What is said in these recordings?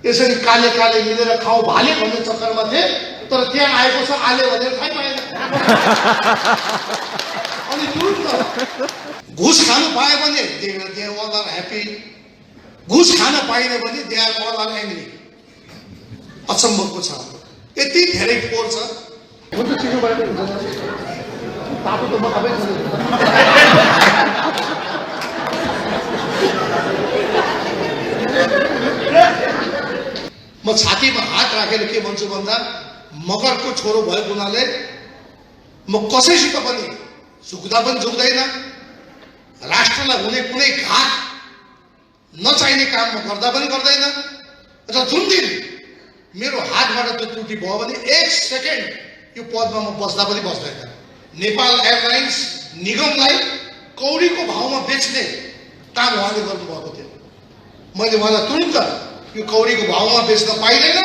यसरी काले काले मिलेर खाऊ भाले भन्ने चक्करमा थिए, तर त्यहाँ आएको छ आले भनेर थाहै पाएन। अनि तुरुन्त घुस खानु पायो भने दे अल आर ह्याप्पी, घुस खान पाएन भने they are all are angry. अचम्मको छ, यति धेरै फोहोर छ। हुन्छ चिनो बारे हुन्छ तातो त म आफै म छातीमा हात राखेर के भन्छु भन्दा, मगरको छोरो भएको हुनाले म कसैसित पनि झुक्दा पनि झुक्दैन, राष्ट्रलाई हुने कुनै घात नचाहिने काम म गर्दा पनि गर्दैन। र जुन दिन मेरो हातबाट त्यो त्रुटि भयो भने 1 सेकेन्ड यो पदमा म बस्दा पनि बस्दैन। नेपाल एयरलाइन्स निगमलाई कौडीको भावमा बेच्ने काम उहाँले गर्नुभएको थियो। मैले उहाँलाई तुरुन्त यो कौडीको भावमा बेच्न पाइँदैन,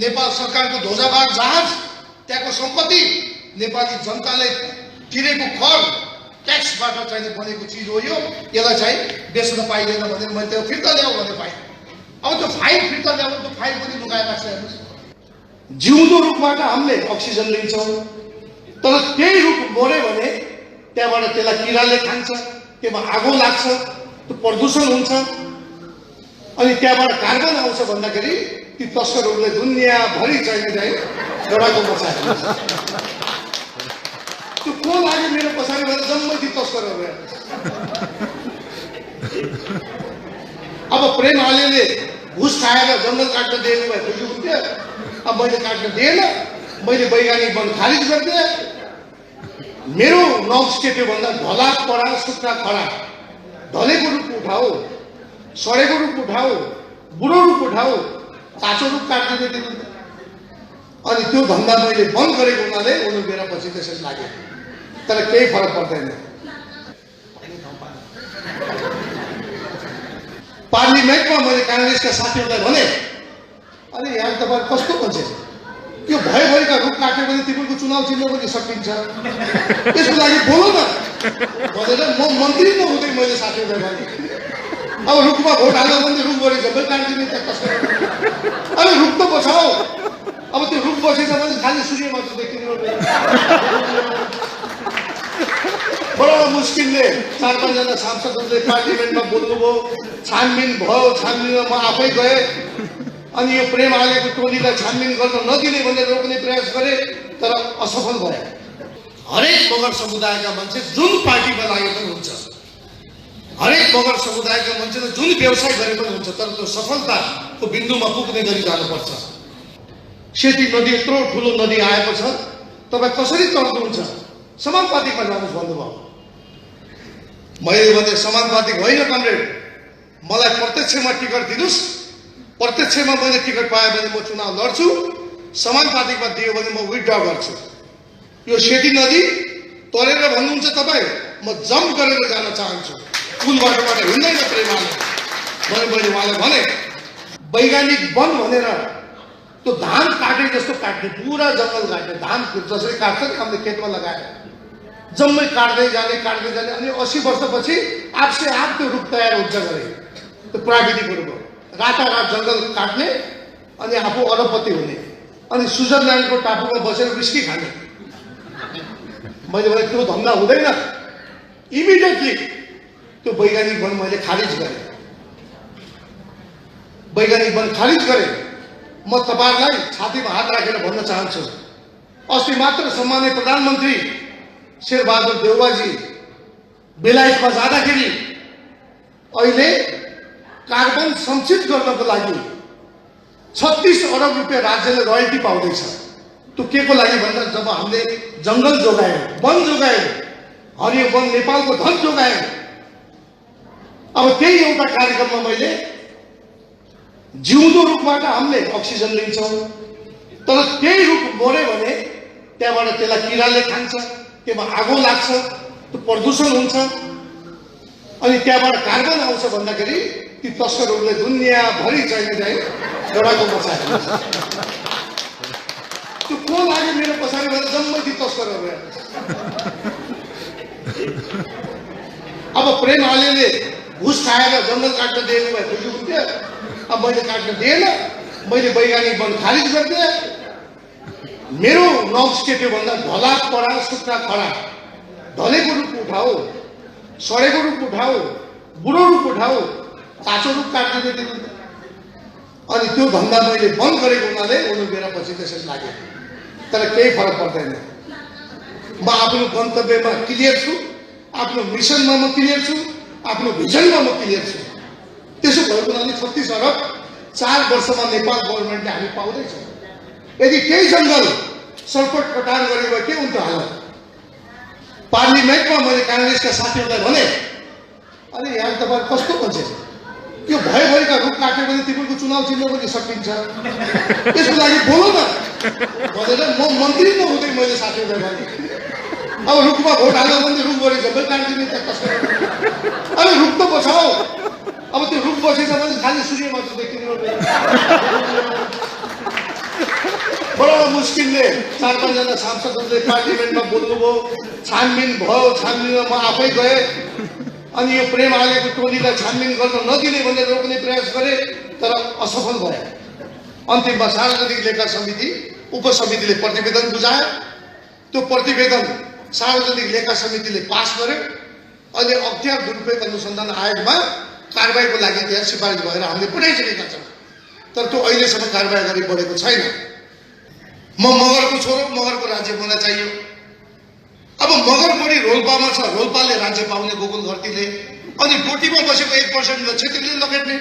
नेपाल सरकारको ध्वजाबाज जहाज, त्यहाँको सम्पत्ति, नेपाली जनताले तिरेको कर ट्याक्सबाट चाहिँ बनेको चिज हो, यसलाई चाहिँ बेच्न पाइँदैन भनेर मैले त्यो फिर्ता ल्याऊ भने पाएँ। अब त्यो फाइल फिर्ता ल्याउनु, त्यो फाइल पनि लुकाएर राख्छ। हेर्नुहोस्, जिउँदो रुखबाट हामीले अक्सिजन लिन्छौँ, तर त्यही रुख मऱ्यो भने त्यहाँबाट त्यसलाई किराले खान्छ, त्यसमा आगो लाग्छ, त्यो प्रदूषण हुन्छ, अनि त्यहाँबाट कार्बन आउँछ भन्दाखेरि ती तस्करहरूले दुनियाँभरि चाहिँ डराको मचाए। त्यो को लाग्यो मेरो पछाडि भनेर जम्मै ती तस्करहरू। अब प्रेम आलेले घुस खाएर जङ्गल काट्न दिएको भए खुसी हुन्थ्यो। अब मैले काट्न दिएन, मैले वैज्ञानिक वन खारिज गरिदिएँ। मेरो नक्स के थियो भन्दा, ढला परा सुक्खा खरा, ढलेको रुख उठाऊ, सडेको रुख उठाऊ, बुढो रुख उठाऊ, काँचो रुख काट्न दिनु। अनि त्यो धन्दा मैले बन्द गरेको हुनाले उनीहरू मेरा पछि त्यसरी लाग्यो, तर केही फरक पर्दैन। पार्लिमेन्टमा मैले काङ्ग्रेसका साथीहरूलाई भने, अरे यहाँ तपाईँ कस्तो मान्छे, यो भयभरिका रुख काट्यो भने तिमीहरूको चुनाव चिन्ह पनि सकिन्छ, यसको लागि बोलो न भनेर म मन्त्री नहुँदै मैले साथीहरूलाई भने। अब रुखमा भोट हाल्दा पनि रुख गरे जम्मै काट्दिने त कसरी। अरे रुख त बचाऊ। अब त्यो रुख बसेछ भने खालि सूर्य मात्र देखिने। बडा मुस्किलले 4-5 जना सांसदहरूले पार्लिमेन्टमा बोल्नुभयो, छानबिन भयो। छानबिनमा म आफै गएँ, अनि यो प्रेम आलेको टोलीलाई छानबिन गर्न नदिने भनेर रोक्ने प्रयास गरे, तर असफल भए। हरेक मगर समुदायका मान्छे जुन पार्टीमा लागे पनि हुन्छ, हरेक मगर समुदायका मान्छेले जुन व्यवसाय गरे पनि हुन्छ, तर त्यो सफलताको बिन्दुमा पुग्ने गरी जानुपर्छ। सेती नदी यत्रो ठुलो नदी आएको छ, तपाईँ कसरी तर्नुहुन्छ? समानुपातिकमा जानुहोस् भन्नुभयो। मैले भने समानुपातिक होइन कमरेड, मलाई प्रत्यक्षमा टिकट दिनुहोस्, प्रत्यक्षमा मैले टिकट पाएँ भने म चुनाव लड्छु, समानुपातिकमा दियो भने म विथड्र गर्छु। यो सेती नदी तरेर भन्नुहुन्छ तपाईँ, म जम्प गरेर जान चाहन्छु, कुन बाटोबाट हिँड्दैन प्रेमाले। मैले उहाँलाई भने वैज्ञानिक वन भनेर त्यो धान काटे जस्तो काट्ने, पुरा जङ्गल काट्ने, धान जसरी काट्छ नि हामीले खेतमा लगाएर जम्मै काट्दै जाने अनि 80 वर्षपछि आपसे आप त्यो रुख तयार हुन्छ गरे। त्यो प्राविधिक रूप हो, रातारात जङ्गल काट्ने अनि आफू अरबपति हुने, अनि स्विजरल्यान्डको टापुमा बसेर विस्की खाने। मैले भने त्यो धन्दा हुँदैन। इमिडिएटली त्यो वैज्ञानिक वन मैले खारिज गरेँ, वैज्ञानिक वन खारिज गरेँ। म तपाईहरुलाई छातीमा हात राखेर भन्न चाहन्छु, अस्ति मात्र सम्माननीय प्रधानमन्त्री शेरबहादुर देउवाजी बेलायतमा जाँदाखेरि अहिले कार्बन सञ्चित गर्नको लागि 36 अरब रुपियाँ राज्यले रोयल्टी पाउँदैछ। त्यो के को लागि भन्दा, जब हामीले जङ्गल जोगायौँ, वन जोगायौँ, हरियो वन नेपालको धन जोगायौँ। अब त्यही एउटा कार्यक्रममा मैले जिउँदो रुखबाट हामीले अक्सिजन लिन्छौँ, तर त्यही रुख मऱ्यो भने त्यहाँबाट त्यसलाई किराले खान्छ, त्यसमा आगो लाग्छ, त्यो प्रदूषण हुन्छ, अनि त्यहाँबाट कार्बन आउँछ भन्दाखेरि ती तस्करहरूले दुनियाँभरि चाहिँ डराको मचाए। त्यो को लाग्यो मेरो पछाडि भनेर जम्मै ती तस्करहरू। अब प्रेम आलेले घुस खाएर जङ्गल काट्न दिएको भए खुसी हुन्थ्यो। अब मैले काट्न दिएन, मैले वैज्ञानिक बन खारिज गरिदिएँ। मेरो नक्स के थियो भन्दा ढला परा सुक्खा खरा, ढलेको रुख उठाओ, सडेको रुख उठाओ, बुढो रुख उठाओ, काँचो रुख काट्दै दिनु। अनि त्यो धन्दा मैले बन्द गरेको हुनाले उनीहरू मेरा पछि त्यसरी लाग्यो। तर केही फरक पर्दैन। म आफ्नो गन्तव्यमा क्लियर छु, आफ्नो मिसनमा म क्लियर छु, आफ्नो भिजनमा म क्लियर छु। त्यसो भएको हुनाले 36 अरब 4 वर्षमा नेपाल गभर्मेन्टले हामी पाउँदैछौँ। यदि केही जङ्गल सल्पट कटान गरेको भए के हुन्थ्यो हालत? पार्लिमेन्टमा मैले काङ्ग्रेसका साथीहरूलाई भने, अरे यहाँ तपाईँ कस्तो मान्छे, यो भयभरिका रुख काट्यो भने तिमीहरूको चुनाव चिन्ह पनि सकिन्छ, यसको लागि बोलो न भनेर म मन्त्री नहुँदै मैले साथीहरूलाई भने। अब रुखमा भोट हाल्दा पनि रुख गरे सबै काट्दिने त कसरी? अरे रुख त बचाऊ। अब त्यो रुख बसेछ भने खालि सूर्य मात्र देखिने हो। बडा मुस्किलले 4-5 जना सांसदहरूले पार्लिमेन्टमा बोल्नुभयो, छानबिन भयो, छानबिनमा म आफै गएँ। अनि यो प्रेम आलेको टोलीलाई छानबिन गर्न नदिने भनेर रोक्ने प्रयास गरे, तर असफल भए। अन्तिममा सार्वजनिक लेखा समिति उपसमितिले प्रतिवेदन बुझायो। त्यो प्रतिवेदन सार्वजनिक लेखा समितिले पास गर्यो। अहिले अख्तियार दुरुपयोग अनुसन्धान आयोगमा कारबाहीको लागि त्यहाँ सिफारिस भएर हामीले पठाइसकेका छौँ। तर त्यो अहिलेसम्म कारबाही गरी बढेको छैन। म मगरको छोरो, मगरको राज्य मलाई चाहियो। अब मगर बढी रोल्पामा छ, रोल्पाले राज्य पाउने गोकुल घरतीले। अनि डोटीमा बसेको 1% क्षेत्रीले लगेट्ने।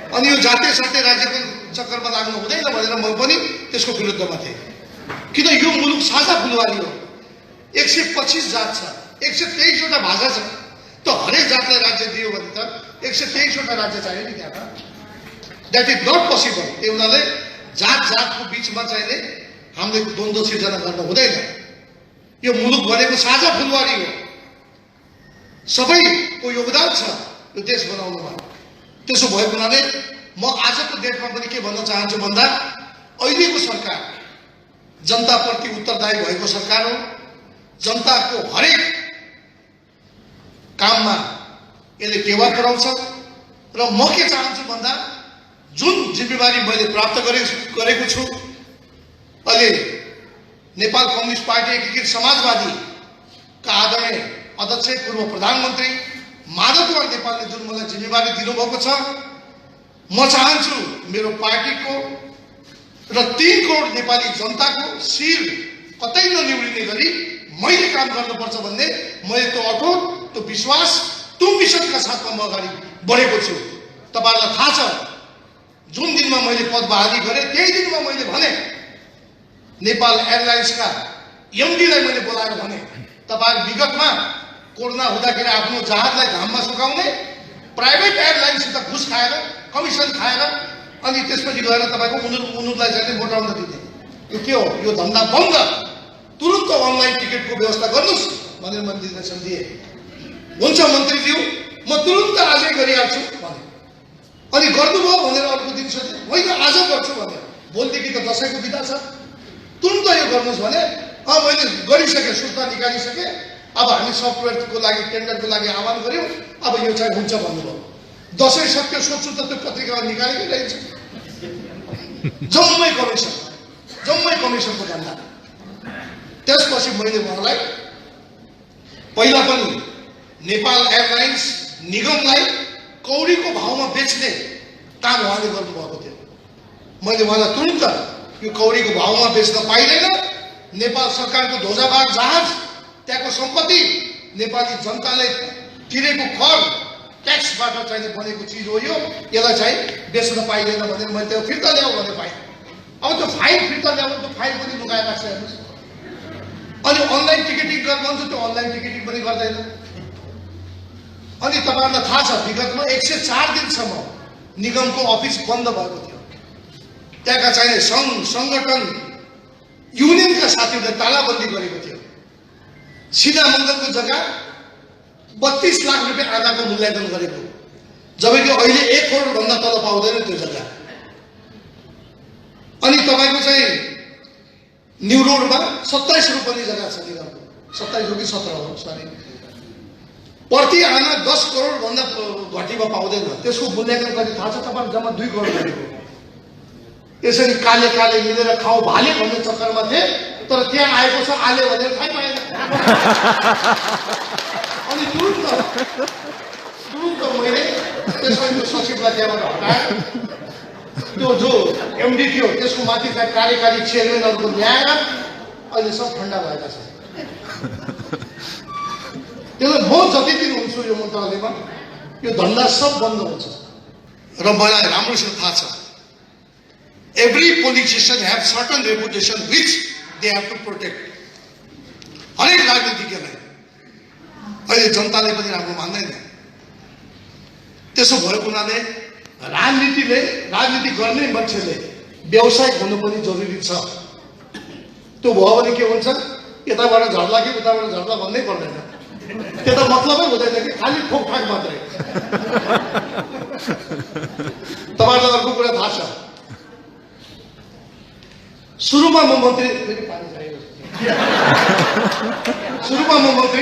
अनि यो जातीय साथै राज्यको चक्करमा लाग्नु हुँदैन भनेर म पनि त्यसको विरुद्धमा थिएँ। किन यो मुलुक साझा फुलवारी हो। 125 जात छ, 123 वटा भाषा छ। त हरेक जातलाई राज्य दियो भने त 123 वटा राज्य चाहियो नि त्यहाँ त। That is not possible. त्यो हुनाले जातको बिचमा चाहिने हामीले द्वन्द्व सिर्जना गर्न हुँदैन। यो मुलुक भनेको साझा फुलवारी हो। सबैको योगदान छ यो देश बनाउनुमा। त्यसो भएको हुनाले म आजको डेटमा पनि के भन्न चाहन्छु भन्दा, अहिलेको सरकार जनताप्रति उत्तरदायी भएको सरकार हो। जनताको हरेक काममा यसले टेवा पुर्याउँछ। र म के चाहन्छु भन्दा, जुन जिम्मेवारी मैले प्राप्त गरेको छु, अहिले नेपाल कम्युनिस्ट पार्टी एकीकृत समाजवादीका आदरणीय अध्यक्ष पूर्व प्रधानमन्त्री माधवकुमार नेपालले जुन मलाई जिम्मेवारी दिनुभएको छ, म चाहन्छु मेरो पार्टीको र 3 करोड नेपाली जनताको शिर कतै ननिउरिने गरी मैले काम गर्नुपर्छ भन्ने मैले त्यो अटोट, त्यो विश्वास, त्यो मिसनका साथमा म अगाडि बढेको छु। तपाईँहरूलाई थाहा छ, जुन दिनमा मैले पद बहाली गरेँ त्यही दिनमा मैले भने, नेपाल एयरलाइन्सका एमडीलाई मैले बोलाएर भने, तपाईहरु विगतमा कोरोना हुँदाखेरि आफ्नो जहाजलाई घाममा सुकाउने, प्राइभेट एयरलाइन्ससित घुस खाएर, कमिसन खाएर, अनि त्यसपछि गएर तपाईको उनीहरूलाई चाहिँ मोटाउन दिने। यो के हो? यो धन्दा बन्द। तुरुन्त अनलाइन टिकटको व्यवस्था गर्नुस् भनेर मैले निर्देशन दिए। हुन्छ मन्त्रीज्यू, म तुरुन्त आजै गरिहाल्छु भने। अनि गर्नुभयो भनेर अर्को दिन सोचे, होइन आज गर्छु भने। भोलिदेखि त दशैंको बिदा छ, तुरुन्त यो गर्नुहोस् भने। मैले गरिसकेँ, सूचना निकालिसकेँ। अब हामी सफ्टवेयरको लागि टेन्डरको लागि आह्वान गर्यौँ। अब यो चाहिँ हुन्छ भन्नुभयो। दशैं सक्यो सोच्छु त त्यो पत्रिकामा निकालेकै रहेछ। जम्मै कमिसनको धन्दा। त्यसपछि मैले उहाँलाई पहिला पनि नेपाल एयरलाइन्स निगमलाई कौडीको भावमा बेच्ने काम उहाँले गर्नुभएको थियो। मैले उहाँलाई तुरुन्त यो कौडीको भावमा बेच्न पाइँदैन, नेपाल सरकारको ध्वजाबाग जहाज, त्यहाँको सम्पत्ति, नेपाली जनताले तिरेको कर ट्याक्सबाट चाहिँ बनेको चिज हो, यसलाई चाहिँ बेच्न पाइँदैन भनेर मैले त्यो फिर्ता ल्याऊ भने पाएँ। अब त्यो फाइल फिर्ता ल्याउनु, त्यो फाइल पनि लुगाएर राख्छ हेर्नुहोस्। अनि अनलाइन टिकटिङ गर्न भन्छ, त्यो अनलाइन टिकटिङ पनि गर्दैन। अनि तपाईहरुलाई थाहा छ, विगतमा 104 दिनसम्म निगमको अफिस बन्द भएको थियो। त्यहाँका चाहिँ संगठन युनियनका साथीहरूले तालाबन्दी गरेको थियो। सिधा मङ्गलको जग्गा 32 लाख रुपियाँ आधाको मूल्याङ्कन गरेको, जबकि अहिले 1 करोड भन्दा तल पाउँदैन त्यो जग्गा। अनि तपाईको चाहिँ न्यू रोडमा 27 रुपैयाँ जग्गा छ निगमको, 27 हो कि 17 हो सरी, प्रति आना 10 करोड भन्दा घटीमा पाउँदैन। त्यसको मूल्याङ्कन कति थाहा छ तपाईहरु? जम्मा 2 करोड गरेको। त्यसरी काले काले मिलेर खाऊ भाले भन्ने चक्करमा थिए, तर त्यहाँ आएको छ आले भनेर थाहै पाएन। अनि तुरुन्त मैले त्यसपछि त्यो सचिवलाई त्यहाँबाट हटाएर त्यो जो एमडी थियो त्यसको माथि चाहिँ कार्यकारी चेयरम्यानहरूको ल्याएर अहिले सब ठन्डा भएका छन्। त्यसले म जति दिन हुन्छु यो मन्त्रालयमा यो धन्दा सब बन्द हुन्छ। र मलाई राम्रोसँग थाहा छ, every politician have certain reputation which they have to protect. हरेक राजनीतिज्ञलाई अहिले जनताले पनि राम्रो मान्दैन। त्यसो भएको हुनाले राजनीति गर्ने मान्छेले व्यवसायिक हुनु पनि जरुरी छ। त्यो भयो भने के हुन्छ, यताबाट झर्ला कि उताबाट झर्ला भन्नै पर्दैन। त्यो त मतलबै हुँदैन कि खालि ठोकठाक मात्रै। तपाईँलाई अर्को कुरा थाहा छ, सुरुमा म मन्त्री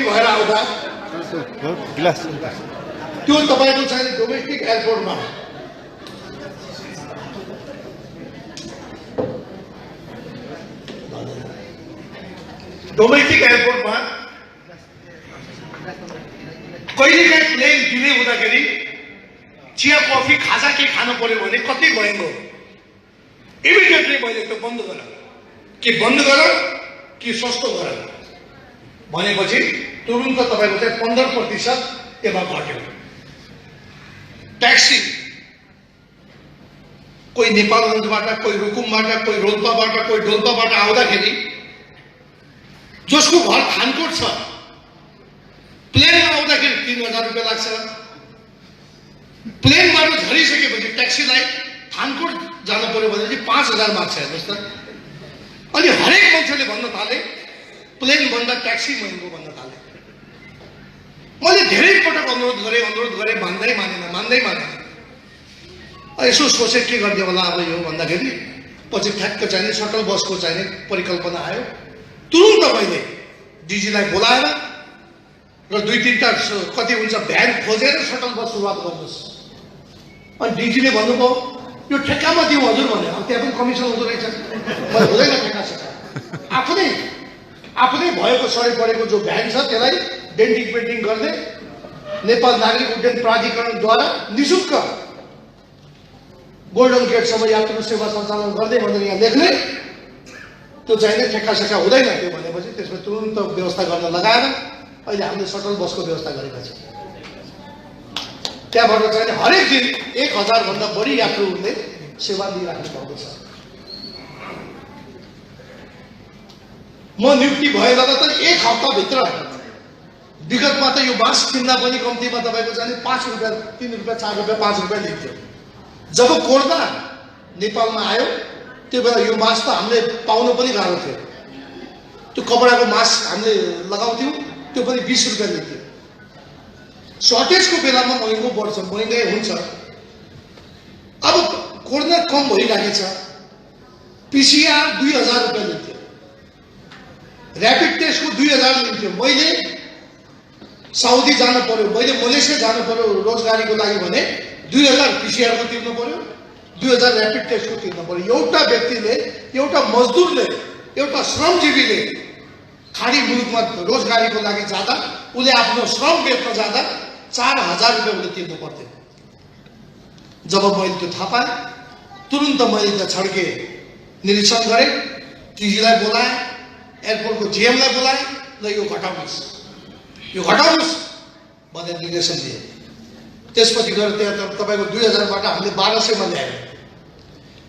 भएर आउँदा त्यो तपाईँको चाहिँ डोमेस्टिक एयरपोर्टमा कहिलेकाहीँ प्लेन डिले हुँदाखेरि चिया कफी खाजा के खानु पर्यो भने कति महँगो, इमिडिएटली मैले त्यो बन्द गर कि सस्तो गर भनेपछि तुरुन्त तपाईँको चाहिँ 15% यसमा घट्यो। ट्याक्सी कोही नेपालगञ्जबाट, कोही रुकुमबाट, कोही रोल्पाबाट, कोही डोल्पाबाट आउँदाखेरि जसको घर थानकोट छ प्लेनमा आउँदाखेरि 3000 रुपियाँ लाग्छ। प्लेनबाट झरिसकेपछि ट्याक्सीलाई थानकोट जानु पर्यो भने चाहिँ 5000 माग्छ। हेर्नुहोस् त, अनि हरेक मान्छेले भन्न थाले प्लेन भन्दा ट्याक्सी महँगो भन्न थाले। मैले धेरै पटक अनुरोध गरेँ, मान्दै मानेन। यसो सोचे के गर्ने होला अब यो भन्दाखेरि पछि ठ्याक्क चाहिने सटल बसको चाहिने परिकल्पना आयो। तुरुन्त मैले डिजीलाई बोलाएर र 2-3टा कति हुन्छ भ्यान खोजेर सटल बस सुरुवात गर्नुहोस्। अनि डिजीले भन्नुभयो यो ठेक्कामा दिउँ हजुर भने। अब त्यहाँ पनि कमिसन हुँदो रहेछ। मैले हुँदैन ठेक्का सट्टा, आफ्नै भएको सडै परेको जो भ्यान छ त्यसलाई डेन्टिङ पेन्टिङ गर्दै नेपाल नागरिक उड्डयन प्राधिकरणद्वारा निःशुल्क गोल्डन गेटसम्म यात्रु सेवा सञ्चालन गर्दै भनेर यहाँ लेख्ने, त्यो चाहिने ठेक्का सेक्का हुँदैन। त्यो भनेपछि त्यसमा तुरुन्त व्यवस्था गर्न लगाएर अहिले हामीले सटल बसको व्यवस्था गरेका छौँ। त्यहाँबाट चाहिँ हरेक दिन 1000 भन्दा बढी यात्रुहरूले सेवा लिइराख्नु पर्दछ। म नियुक्ति भएर त 1 हप्ताभित्र विगतमा त यो बाँस किन्दा पनि कम्तीमा तपाईँको चाहिँ 5 रुपियाँ, 3 रुपियाँ, 4 रुपियाँ, 5 रुपियाँ लिन्थ्यो। जब कोर्दा नेपालमा आयो त्यो बेला यो मास त हामीले पाउनु पनि गाह्रो थियो। त्यो कपडाको मास हामीले लगाउँथ्यौँ, त्यो पनि 20 रुपियाँ लिन्थ्यो। सर्टेजको बेलामा महँगाइ हुन्छ। अब कोर्न कम भइराखेछ। पिसिआर 2000 रुपियाँ लिन्थ्यो, ऱ्यापिड टेस्टको 2000 लिन्थ्यो। मैले साउदी जानु पर्यो, मैले मलेसिया जानु पर्यो रोजगारीको लागि भने 2000 पिसिआरको तिर्नु पर्यो, 2000 ऱ्यापिड टेस्टको तिर्नु पर्यो। एउटा व्यक्तिले, एउटा मजदुरले, एउटा श्रमजीवीले खाडी मुलुकमा रोजगारीको लागि जाँदा उसले आफ्नो श्रम बेच्न जाँदा 4000 रुपियाँ उसले तिर्नु पर्थ्यो। जब मैले त्यो थाहा पाएँ तुरुन्त मैले त्यहाँ छड्के निरीक्षण गरेँ, टिजीलाई बोलाएँ, एयरपोर्टको जिएमलाई बोलाएँ, ल यो घटाउनुहोस् भनेर निर्देशन दिए। त्यसपछि गएर त्यहाँ तपाईँको 2000बाट हामीले 1200मा ल्यायौँ।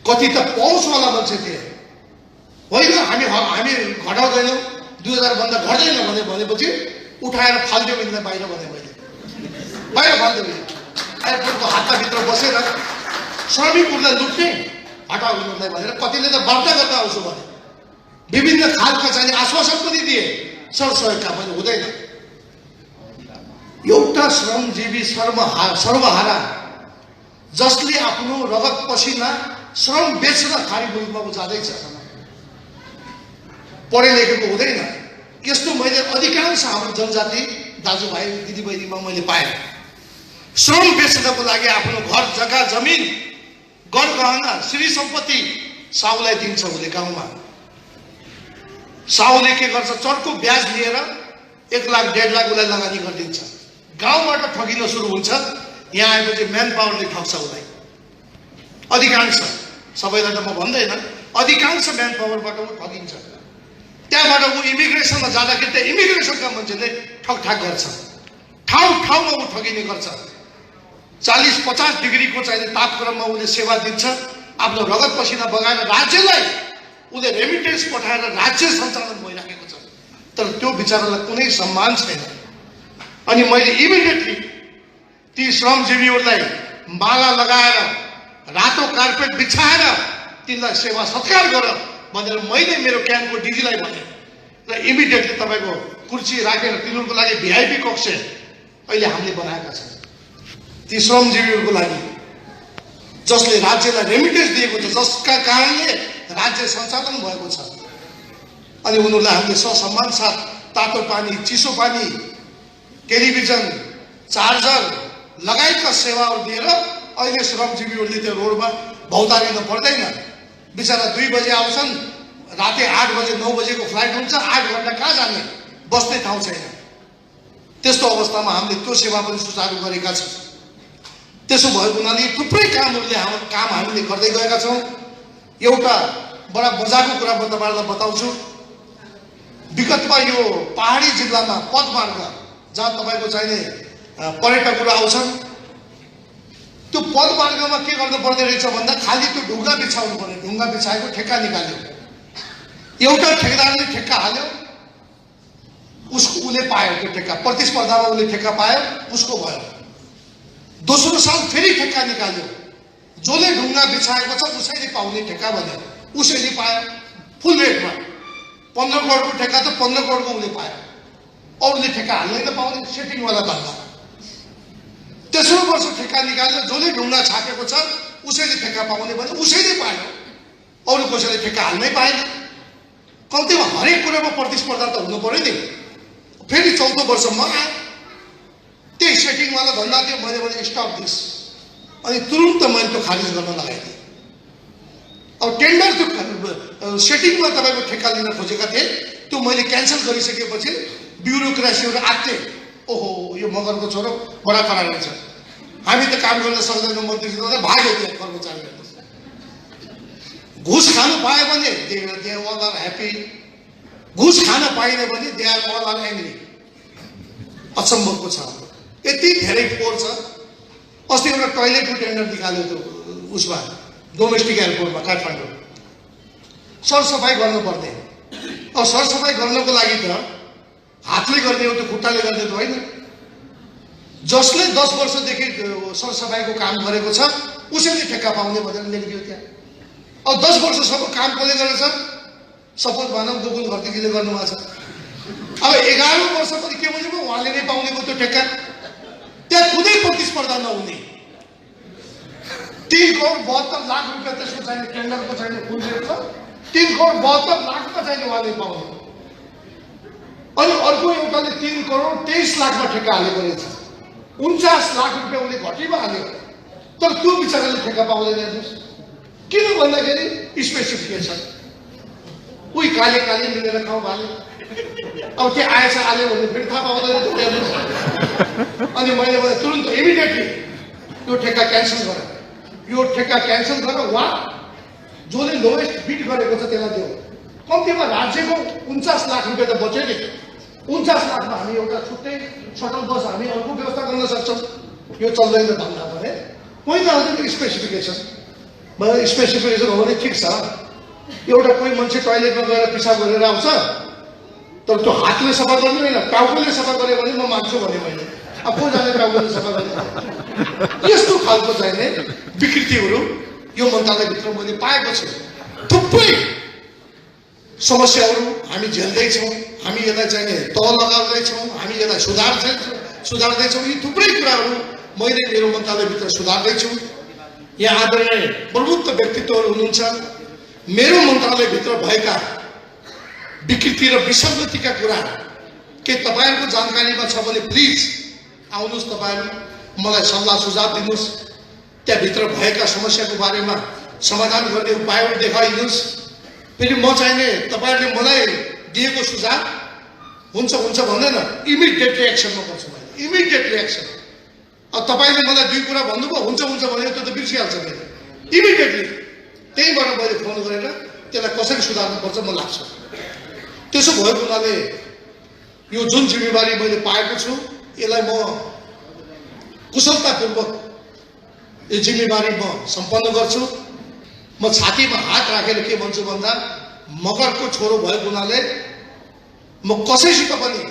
कति त पहुँचवाला मान्छे थिए, होइन हामी घटाउँदैनौँ, 2000 भन्दा घट्दैन भनेपछि उठाएर फाल्दियो यिनलाई बाहिर भने मैले बाहिर फाल्दियो। एयरपोर्टको हातभित्र बसेर श्रमिकहरूलाई लुट्ने हटाउ यिनलाई भनेर कतिले त वार्ता गर्न आउँछु भने विभिन्न खालका चाहिँ आश्वासन पनि दिए, सरसहयोगका पनि हुँदैन। एउटा श्रमजीवी सर्वहारा जसले आफ्नो रगत पसिना श्रम बेच्न खाडी मुलुकमा जाँदैछ, पढे लेखेको हुँदैन। यस्तो मैले अधिकांश हाम्रो जनजाति दाजुभाइ दिदीबहिनीमा मैले पाएँ। श्रम बेच्नको लागि आफ्नो घर जग्गा जमिन गरगहना श्री सम्पत्ति साउलाई दिन्छ उसले गाउँमा। साउले के गर्छ, चर्को ब्याज लिएर 1 लाख 1.5 लाख उसलाई लगानी गरिदिन्छ। गाउँबाट ठगिन सुरु हुन्छ, यहाँ आएपछि म्यान पावरले ठग्छ उसलाई। अधिकांश, सबैलाई त म भन्दैन, अधिकांश म्यान पावरबाट ऊ ठगिन्छ। त्यहाँबाट ऊ इमिग्रेसनमा जाँदाखेरि त्यहाँ इमिग्रेसनका मान्छेले ठगठाक गर्छ, ठाउँ ठाउँमा ऊ ठगिने गर्छ। 40-50 डिग्रीको चाहिँ तापक्रममा उसले सेवा दिन्छ, आफ्नो रगत पसिना बगाएर राज्यलाई उसले रेमिटेन्स पठाएर राज्य सञ्चालन भइराखेको छ। तर त्यो बिचारालाई कुनै सम्मान छैन। अनि मैले इमिडिएटली ती श्रमजीवीहरूलाई माला लगाएर रातो कार्पेट बिछाएर तिनलाई सेवा सत्कार गर भनेर मैले मेरो क्याम्पको डिजीलाई भने र इमिडिएटली तपाईँको कुर्सी राखेर तिनीहरूको लागि भिआइपी कक्ष अहिले हामीले बनाएका छौँ। ती श्रमजीवीहरूको लागि जसले राज्यलाई रेमिटेन्स दिएको छ, जसका कारणले राज्य सञ्चालन भएको छ। अनि उनीहरूलाई हामीले ससम्मान साथ तातो पानी, चिसो पानी, टेलिभिजन, चार्जर लगायतका सेवाहरू दिएर अहिले श्रमजीवीहरूले त्यो रोडमा भौतारिनु पर्दैन। बिचरा 2 बजे आउँछन्, राति 8 बजे 9 बजेको फ्लाइट हुन्छ, 8 घन्टा कहाँ जाने, बस्ने ठाउँ छैन। त्यस्तो अवस्थामा हामीले त्यो सेवा पनि सुचारू गरेका छौँ। त्यसो भएको हुनाले थुप्रै काम हामीले गर्दै गएका छौँ। एउटा बडा मजाको कुरा म तपाईँहरूलाई बताउँछु। विगतमा यो पहाडी जिल्लामा पदमार्ग जहाँ तपाईँको चाहिने पर्यटकहरू आउँछन्, त्यो पदमार्गमा के गर्नु पर्दो रहेछ भन्दा खालि त्यो ढुङ्गा बिछाउनु पर्ने, ढुङ्गा बिछाएको ठेक्का निकाल्यो। एउटा ठेकेदारले ठेक्का हाल्यो, उसले पायो त्यो ठेक्का, प्रतिस्पर्धामा उसले ठेक्का पायो, उसको भयो। दोस्रो साल फेरि ठेक्का निकाल्यो, जसले ढुङ्गा बिछाएको छ उसैले पाउने ठेक्का भन्यो, उसैले पायो फुल रेटमा। 15 करोडको ठेक्का त 15 करोडको उसले पायो, अरूले ठेक्का हाल्नै नपाउने, सेटिङवाला धन्दा। तेस्रो वर्ष ठेक्का निकाल्यो, जसले ढुङ्गा छापेको छ उसैले ठेक्का पाउने भने उसैले पायो, अरू कसैले ठेक्का हाल्नै पाएन। कम्तीमा हरेक कुरामा प्रतिस्पर्धा त हुनु पर्यो नि। फेरि 14 वर्षमा आयो, त्यही सेटिङवाला धन्दा थियो। मैले भने स्टप दिस, अनि तुरुन्त मैले त्यो खारिज गर्न लगाइदिएँ। अब टेन्डर त्यो सेटिङमा तपाईँको ठेक्का लिन खोजेका थिए, त्यो मैले क्यान्सल गरिसकेपछि ब्युरोक्रेसीहरू आत्ते, ओहो यो मगरको छोरो बडा खराब हुन्छ, हामी त काम गर्न सक्दैनौँ, मन्त्रीसित भाग्यो त्यो कर्मचारीहरू। घुस खानु पायो भने दे अल आर ह्याप्पी, घुस खान पाएन भने they are all are angry. अचम्मको छ, यति धेरै पोहोर छ। अस्ति एउटा टोइलेटको टेन्डर निकाल्यो त्यो उसमा डोमेस्टिक एयरपोर्टमा काठमाडौँ, सरसफाइ गर्नुपर्ने। अब सरसफाइ गर्नको लागि त हातले गर्ने हो, त्यो खुट्टाले गर्ने त होइन। जसले 10 वर्षदेखि सरसफाइको काम गरेको छ उसैले ठेक्का पाउने भनेर लेखिदियो त्यहाँ। अब 10 वर्षसम्म काम कसले गरेछ, सपोज भनौँ गोकुल घरतीजीले गर्नुभएको छ। अब 11 वर्षपछि के भनेको उहाँले नै पाउने भयो त्यो ठेक्का। त्यहाँ कुनै प्रतिस्पर्धा नहुने, 3 करोड 72 लाख रुपियाँ त्यसको चाहिने, टेन्डरको चाहिने फुल रेट छ, 3 करोड 72 लाखमा चाहिने उहाँले पाउने। अनि अर्को एउटाले 3 करोड 23 लाखमा ठेक्का हालेको रहेछ, 49 लाख रुपियाँ उसले घटीमा हाल्यो। तर त्यो बिचराले ठेक्का पाउँदैन। हेर्नुहोस् किन भन्दाखेरि स्पेसिफिकेसन उही काले काले मिलेर खाउँ भाले। अब त्यो आएछ आल्यो भने फेरि थाहा पाउँदैन। अनि मैले भने तुरुन्त इमिडिएटली यो ठेक्का क्यान्सल गर, यो ठेक्का क्यान्सल गर, उहाँ जसले लोएस्ट बिट गरेको छ त्यसलाई दियो। कम्तीमा राज्यको 49 लाख रुपियाँ त बच्यो नि। 49 लाखमा हामी एउटा छुट्टै सटल बस हामी अर्को व्यवस्था गर्न सक्छौँ। यो चल्दैन भन्दा भने कोही त हजुर स्पेसिफिकेसन हो भने ठिक छ। एउटा कोही मान्छे टोइलेटमा गएर पिसाब गरेर आउँछ, तर त्यो हातले सफा गर्नु होइन, टाउकोले सफा गर्यो भने म मान्छु भने मैले। अब को जाने टाउकोले सफा गर्ने। यस्तो खालको चाहिने विकृतिहरू यो मन्त्रालयभित्र मैले पाएको छु। थुप्रै समस्याहरू हामी झेल्दैछौँ, हामी यसलाई चाहिने तह लगाउँदैछौँ, हामी यसलाई सुधार्दैछौँ। यी थुप्रै कुराहरू मैले मेरो मन्त्रालयभित्र सुधार्दैछु। यहाँ आदरणीय प्रबुद्ध व्यक्तित्वहरू हुनुहुन्छ। मेरो मन्त्रालयभित्र भएका विकृति र विसङ्गतिका कुरा के तपाईँहरूको जानकारीमा छ भने प्लिज आउनुहोस्, तपाईँहरू मलाई सल्लाह सुझाव दिनुहोस्। त्यहाँभित्र भएका समस्याको बारेमा समाधान गर्ने उपायहरू देखाइदिनुहोस्। फेरि म चाहिने तपाईँहरूले मलाई दिएको सुझाव हुन्छ हुन्छ भन्दैन, इमिडिएट रिएक्सनमा गर्छु मैले, इमिडिएट रिएक्सन। अब तपाईँले मलाई दुई कुरा भन्नुभयो, हुन्छ हुन्छ भने त्यो त बिर्सिहाल्छ मैले, इमिडिएटली त्यहीँबाट मैले फोन गरेर त्यसलाई कसरी सुधार्नु पर्छ म लाग्छु। त्यसो भएको हुनाले यो जुन जिम्मेवारी मैले पाएको छु यसलाई म कुशलतापूर्वक यो जिम्मेवारी म सम्पन्न गर्छु। म छातीमा हात राखेर के भन्छु भन्दा मगरको छोरो भएको हुनाले म कसैसित पनि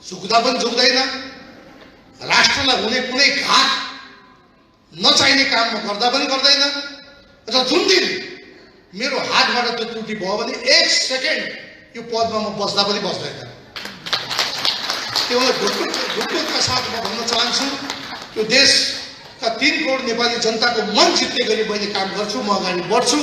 झुक्दा पनि झुक्दैन, राष्ट्रलाई हुने कुनै घात नचाहिने काम म गर्दा पनि गर्दैन र जुन दिन मेरो हातबाट त्यो त्रुटि भयो भने 1 सेकेन्ड यो पदमा म बस्दा पनि बस्दैन। त्यो ढुकढुकका साथ म भन्न चाहन्छु यो देशका 3 करोड नेपाली जनताको मन जित्ने गरी मैले काम गर्छु, म अगाडि बढ्छु।